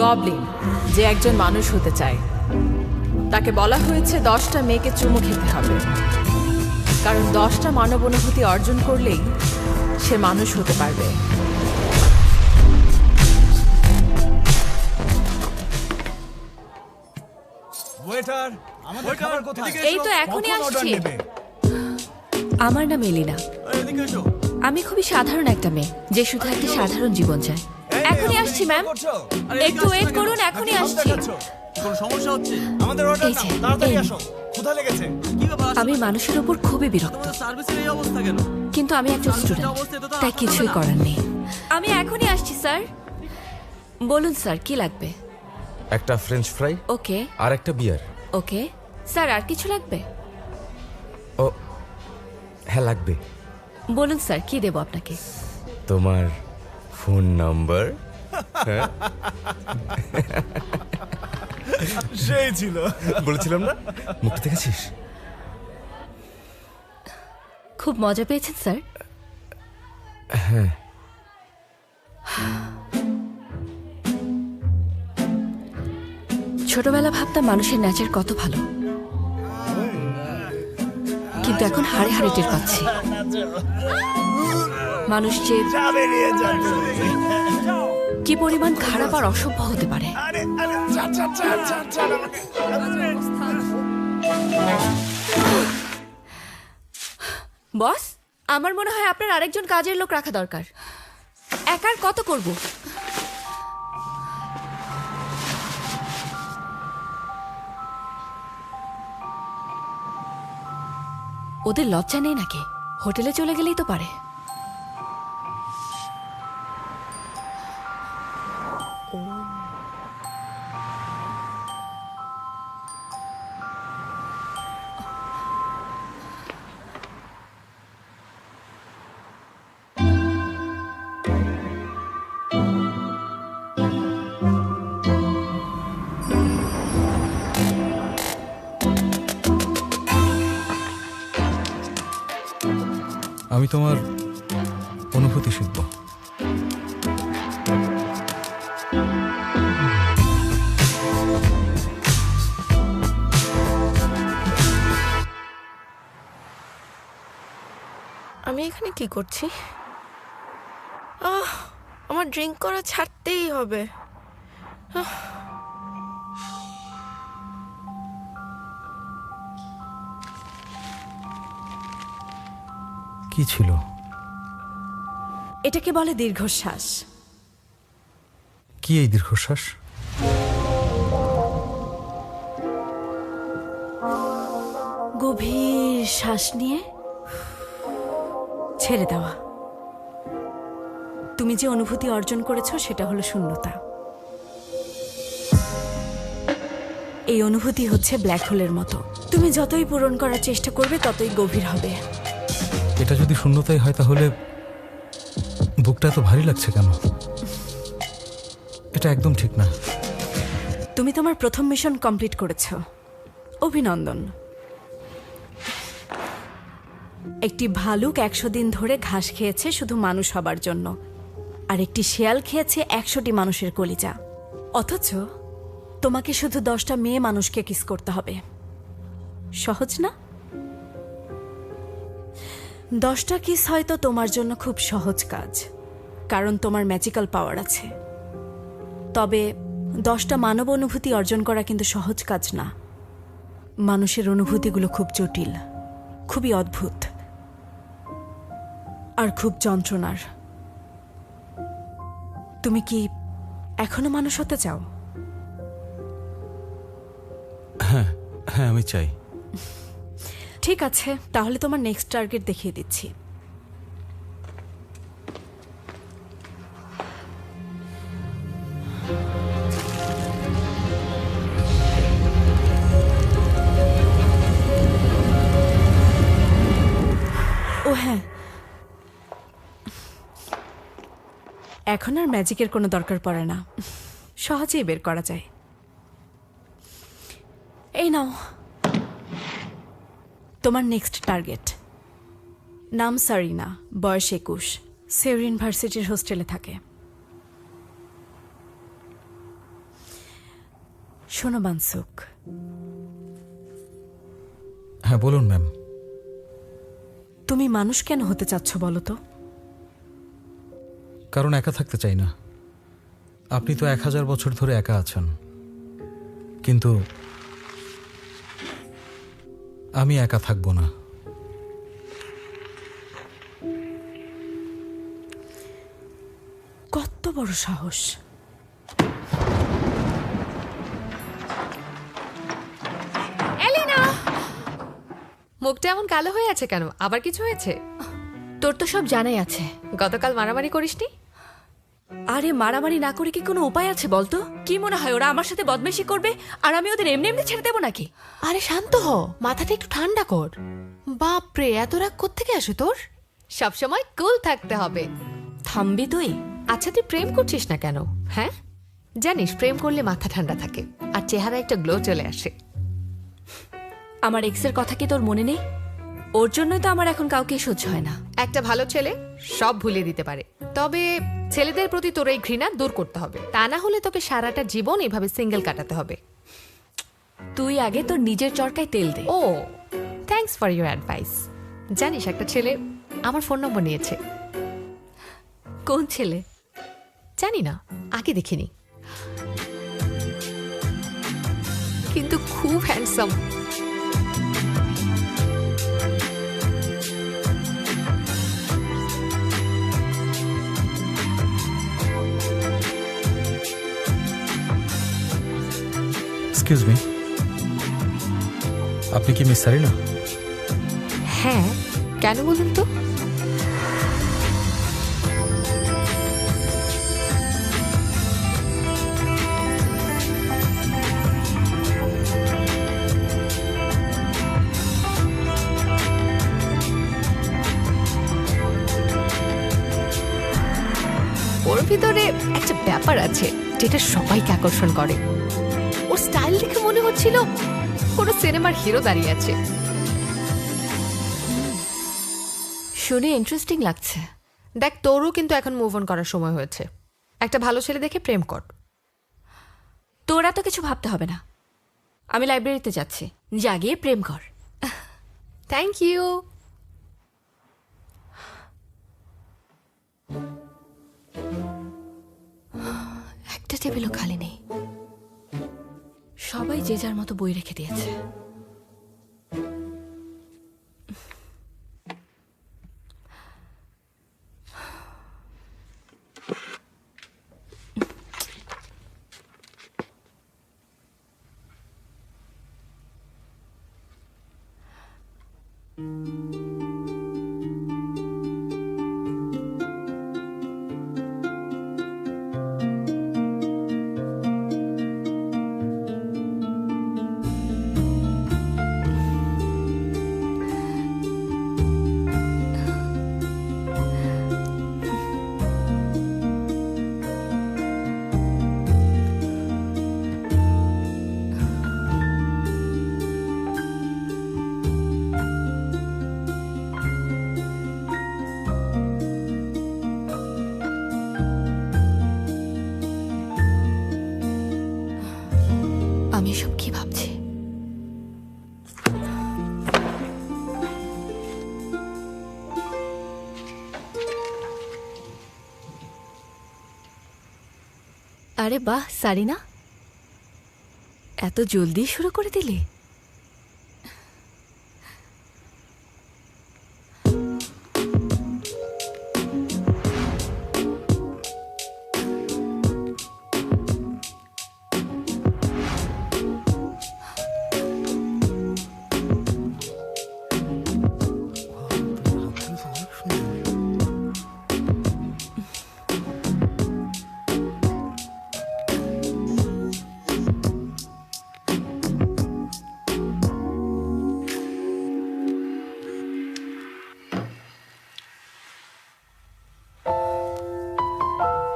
Goblin যে একজন মানুষ হতে চায় তাকে বলা হয়েছে 10টা মেয়েকে চুমু খেতে হবে, কারণ 10টা মানব অনুভূতি অর্জন করলেই সে মানুষ হতে পারবে। ওয়েটার, আমাদের খাবার কোথায়? এই তো এখনই কখন অর্ডার আসছি। নেবে? আমার নাম এলিনা। এদিকে এসো। আমি খুবই সাধারণ একটা মেয়ে যে শুধু একটা সাধারণ জীবন চায়। এই, এখনই আমাদের আসছি কি ম্যাম। করছো? একটু ওয়েট করুন, এখনই নাকি আসছি। দেখাচ্ছো? কোন সমস্যা হচ্ছে? আমাদের অর্ডার এই যে, নাও, তাড়াতাড়ি এই। আসো। ক্ষুধা লেগেছে। কি ব্যাপার? আমি মানুষের উপর খুবই বিরক্ত, তোমাদের সার্ভিসের এই অবস্থা কেন? কিন্তু আমি একজন স্টুডেন্ট, তাই কিছুই করার নেই। আমি এখনই আসছি স্যার। বলুন স্যার, কি লাগবে? একটা ফ্রেঞ্চ ফ্রাই ওকে আর একটা বিয়ার। ওকে স্যার, আর কিছু লাগবে? ও হ্যাঁ লাগবে। বলুন স্যার, কি দেবো আপনাকে? তোমার ফোন নাম্বার? সেই ছিল। বলেছিলাম না, মুখটা দেখেছিস? খুব মজা পেয়েছেন স্যার? ছোটবেলা ভাবতাম মানুষের নেচার কত ভালো, কিন্তু এখন হাড়ে হাড়ে টের পাচ্ছি মানুষ যে বেরিয়ে যান। কি পরিমাণ খারাপ আর অসভ্য হতে পারে। আরে আরে ছাড় ছাড় ছাড় ছাড় ছাড় আমাকে। বস, আমার মনে হয় আপনার আরেকজন কাজের লোক রাখা দরকার। একার কত করব? ওদের লজ্জা নেই নাকি? হোটেলে চলে গেলেই তো পারে। আমি তোমার অনুভূতি শিখব। আমি এখানে কি করছি? আমার ড্রিঙ্ক করা ছাড়তেই হবে। কি ছিল? এটাকে বলে দীর্ঘশ্বাস। কি এই দীর্ঘশ্বাস? গভীর শ্বাস নিয়ে ছেড়ে দেওয়া। তুমি যে অনুভূতি অর্জন করেছো সেটা হলো শূন্যতা। এই অনুভূতি হচ্ছে ব্ল্যাক হোলের মতো, তুমি যতই পূরণ করার চেষ্টা করবে ততই গভীর হবে। এটা যদি শূন্যতাই হয় তাহলে বুকটা এত ভারী লাগছে কেন? এটা একদম ঠিক না। তুমি তোমার প্রথম মিশন কমপ্লিট করেছো, অভিনন্দন। একটি ভালুক 100 দিন ধরে ঘাস খেয়েছে শুধু মানুষ হবার জন্য, আর একটি শেয়াল খেয়েছে 100টি মানুষের কলিজা। অথচ তোমাকে শুধু 10টা মেয়ে মানুষকে কিস করতে হবে। সহজ না? 10টা কিস হয়তো তোমার জন্য খুব সহজ কাজ, কারণ তোমার ম্যাজিক্যাল পাওয়ার আছে। তবে 10টা মানব অনুভূতি অর্জন করা কিন্তু সহজ কাজ না। মানুষের অনুভূতিগুলো খুব জটিল, খুবই অদ্ভুত, আর খুব যন্ত্রণার। তুমি কি এখনো মানুষ হতে চাও? হ্যাঁ, আমি চাই। ঠিক আছে, তাহলে তোমার নেক্সট টার্গেট দেখিয়ে দিচ্ছি। ও হ্যাঁ, এখন আর ম্যাজিকের কোনো দরকার পড়ে না, সহজেই বের করা যায়। এই নাও তোমার নেক্সট টার্গেট। নাম সারিনা, বয়স 21, সেউর ইউনিভার্সিটির হোস্টেলে থাকে। শোনো মানসুক, হ্যাঁ বলুন ম্যাম। তুমি মানুষ কেন হতে চাচ্ছ বলো তো? কারণ একা থাকতে চাই না। আপনি তো 1000 বছর ধরে একা আছেন, কিন্তু আমি একা থাকবো না। কত বড় সাহস! এলিনা, মুখটা এমন কালো হয়ে আছে কেন? আবার কিছু হয়েছে? তোর তো সব জানাই আছে। গতকাল মারামারি করিসনি? আরে মারামারি না করে কি কোনো উপায় আছে বলতো? কি মনে হয় ওরা আমার সাথে বদমেশি করবে আর আমি ওদের এমনি এমনি ছেড়ে দেবো নাকি? আরে শান্ত হ, মাথাটা একটু ঠান্ডা কর। বাপরে, এত রাগ কোত্থেকে আসে তোর? সবসময় কুল থাকতে হবে। থামবি তুই? আচ্ছা, তুই প্রেম করছিস না কেন? হ্যাঁ, জানিস প্রেম করলে মাথা ঠান্ডা থাকে আর চেহারা একটা গ্লো চলে আসে। আমার এক্সের কথা কি তোর মনে নেই? ওর জন্যই তো আমার এখন কাউকে সহ্য হয় না। একটা ভালো ছেলে সব ভুলিয়ে দিতে পারে, তবে ছেলেদের প্রতি তোর এই ঘৃণা দূর করতে হবে। তা না হলে তোকে সারাটা জীবন এভাবে সিঙ্গেল কাটাতে হবে। তুই আগে তোর নিজের চরকায় তেল দে। ও, থ্যাঙ্কস ফর ইউর অ্যাডভাইস। জানিস একটা ছেলে আমার ফোন নম্বর নিয়েছে। কোন ছেলে? জানি না, আগে দেখিনি, কিন্তু খুব হ্যান্ডসাম। এক্সকিউজ মি, আপনি কি মিস সারিনা? হ্যাঁ, কেন বলুন তো? ওর ভিতরে একটা ব্যাপার আছে যেটা সবাইকে আকর্ষণ করে। ওর স্টাইল দেখে মনে হচ্ছিল কোনো সিনেমার হিরো দাঁড়িয়ে আছে। শুনে ইন্টারেস্টিং লাগছে। দেখ, তোরও কিন্তু এখন মুভ অন করার সময় হয়েছে। একটা ভালো ছেলে দেখে প্রেম কর। তোরা তো কিছু ভাবতে হবে না, আমি লাইব্রেরিতে যাচ্ছি, যা গিয়ে প্রেম কর। Thank you. একটা টেবিলও খালি নেই, সবাই যে যার মতো বই রেখে দিয়েছে। আমি সব কি ভাবছি? আরে বাহ সারিনা, এত জলদি শুরু করে দিলি।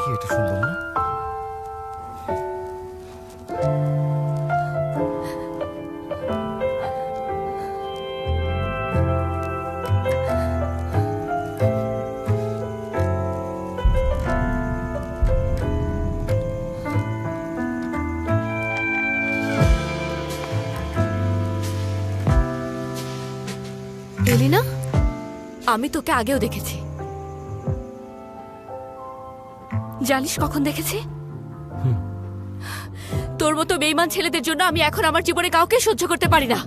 কি এটা সুন্দর না? আমি তোকে আগেও দেখেছি। জানিস কখন দেখেছি? তোর মতো বেইমান ছেলেদের জন্য আমি এখন আমার জীবনে কাউকে সহ্য করতে পারি না।